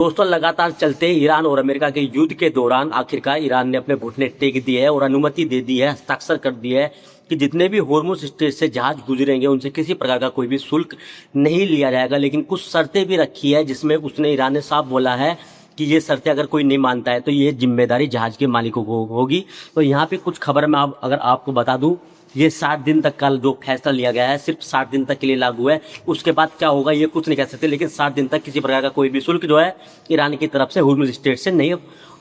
दोस्तों लगातार चलते ईरान और अमेरिका के युद्ध के दौरान आखिरकार ईरान ने अपने घुटने टेक दिए है और अनुमति दे दी है, हस्ताक्षर कर दिया है कि जितने भी होर्मुज स्ट्रेट से जहाज गुजरेंगे उनसे किसी प्रकार का कोई भी शुल्क नहीं लिया जाएगा। लेकिन कुछ शर्तें भी रखी है जिसमें उसने ईरान ने साफ बोला है कि ये शर्तें अगर कोई नहीं मानता है तो ये जिम्मेदारी जहाज के मालिकों को होगी। तो यहाँ पे कुछ खबर मैं अगर आपको बता दूँ, ये 60 दिन तक का जो फैसला लिया गया है सिर्फ 60 दिन तक के लिए लागू है। उसके बाद क्या होगा ये कुछ नहीं कह सकते, लेकिन 60 दिन तक किसी प्रकार का कोई भी शुल्क जो है ईरान की तरफ से होर्मुज स्ट्रेट से नहीं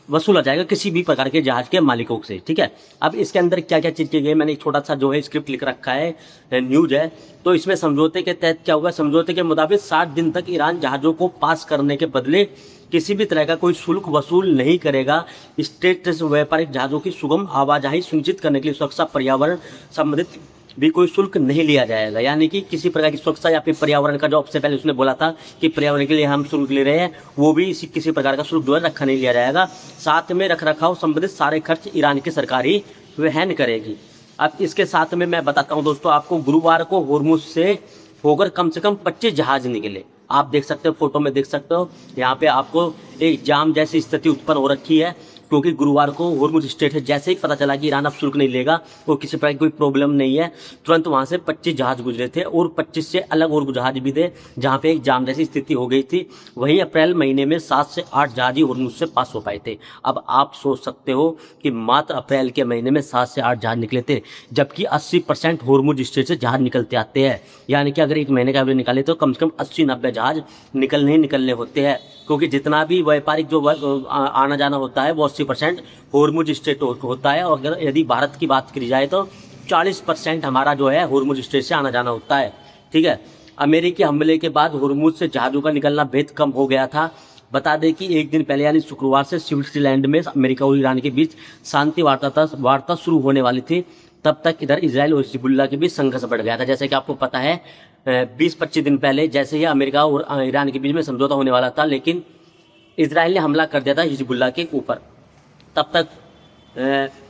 वसूला जाएगा किसी भी प्रकार के जहाज के मालिकों से। ठीक है, अब इसके अंदर क्या क्या चीज़ की गई, मैंने एक छोटा सा जो है स्क्रिप्ट लिख रखा है, न्यूज है। तो इसमें समझौते के तहत क्या होगा, समझौते के मुताबिक 60 दिन तक ईरान जहाज़ों को पास करने के बदले किसी भी तरह का कोई शुल्क वसूल नहीं करेगा। स्ट्रेट से व्यापारिक जहाज़ों की सुगम आवाजाही सुनिश्चित करने के लिए सुरक्षा पर्यावरण संबंधित भी कोई शुल्क नहीं लिया जाएगा। यानी कि किसी प्रकार की सुरक्षा या फिर पर्यावरण का जो आपसे पहले उसने बोला था कि पर्यावरण के लिए हम शुल्क ले रहे हैं, वो भी किसी प्रकार का शुल्क जो है रखा नहीं लिया जाएगा। साथ में रख रखाव संबंधित सारे खर्च ईरान की सरकारी वहन करेगी। अब इसके साथ में मैं बताता हूँ दोस्तों आपको, गुरुवार को होर्मुज से होकर कम से कम 25 जहाज निकले। आप देख सकते हो, फोटो में देख सकते हो, यहाँ पे आपको एक जाम जैसी स्थिति उत्पन्न हो रखी है क्योंकि गुरुवार को होर्मुज स्ट्रेट है जैसे ही पता चला कि ईरान अब शुल्क नहीं लेगा और किसी प्रकार की कोई प्रॉब्लम नहीं है, तुरंत वहाँ से 25 जहाज गुजरे थे और 25 से अलग और जहाज भी थे जहाँ पे एक जाम जैसी स्थिति हो गई थी। वहीं अप्रैल महीने में 7 से 8 जहाज ही होर्मुज से पास हो पाए थे। अब आप सोच सकते हो कि मात्र अप्रैल के महीने में 7 से 8 जहाज निकले थे, जबकि 80% होर्मुज स्ट्रेट से जहाज निकलते आते हैं। यानी कि अगर एक महीने का एवरेज निकाले तो कम से कम 80-90 जहाज निकलने होते हैं, क्योंकि जितना भी व्यापारिक जो आना जाना होता है वो 80% होर्मुज स्ट्रेट होता है। और अगर यदि भारत की बात करी जाए तो 40% हमारा जो है होर्मुज स्ट्रेट से आना जाना होता है। ठीक है, अमेरिकी हमले के बाद होर्मुज से जहाज़ों का निकलना बेहद कम हो गया था। बता दें कि एक दिन पहले यानी शुक्रवार से स्विट्जरलैंड में अमेरिका और ईरान के बीच शांति वार्ता शुरू होने वाली थी। तब तक इधर इजराइल और हिजबुल्लाह के बीच संघर्ष बढ़ गया था। जैसे कि आपको पता है 20-25 दिन पहले जैसे ही अमेरिका और ईरान के बीच में समझौता होने वाला था, लेकिन इजराइल ने हमला कर दिया था हिजबुल्लाह के ऊपर। तब तक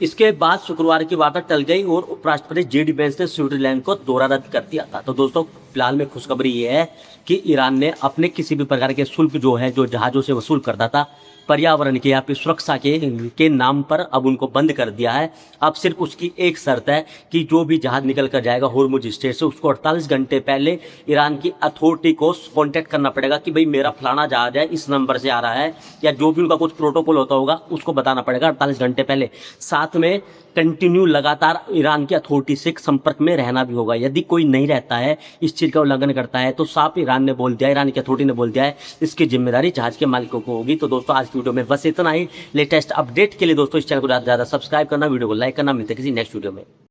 इसके बाद शुक्रवार की वार्ता टल गई और उपराष्ट्रपति जेडी वेंस ने स्विट्जरलैंड को दौरा रद्द कर दिया था। तो दोस्तों फिलहाल में खुशखबरी ये है कि ईरान ने अपने किसी भी प्रकार के शुल्क जो है जो जहाज़ों से वसूल करता था पर्यावरण के या फिर सुरक्षा के नाम पर अब उनको बंद कर दिया है। अब सिर्फ उसकी एक शर्त है कि जो भी जहाज निकल कर जाएगा होर्मुज स्ट्रेट से उसको 48 घंटे पहले ईरान की अथॉरिटी को कांटेक्ट करना पड़ेगा कि भाई मेरा फलाना जहाज है इस नंबर से आ रहा है, या जो भी उनका कुछ प्रोटोकॉल होता होगा उसको बताना पड़ेगा 48 घंटे पहले। साथ में कंटिन्यू लगातार ईरान की अथॉरिटी से संपर्क में रहना भी होगा। यदि कोई नहीं रहता है, इस चीज़ का उल्लंघन करता है, तो साफ ईरान ने बोल दिया, ईरान की अथॉरिटी ने बोल दिया है इसकी जिम्मेदारी जहाज के मालिकों को होगी। तो दोस्तों आज की वीडियो में बस इतना ही। लेटेस्ट अपडेट के लिए दोस्तों इस चैनल को ज़्यादा से ज़्यादा सब्सक्राइब करना, वीडियो को लाइक करना। मिलते हैं किसी नेक्स्ट वीडियो में।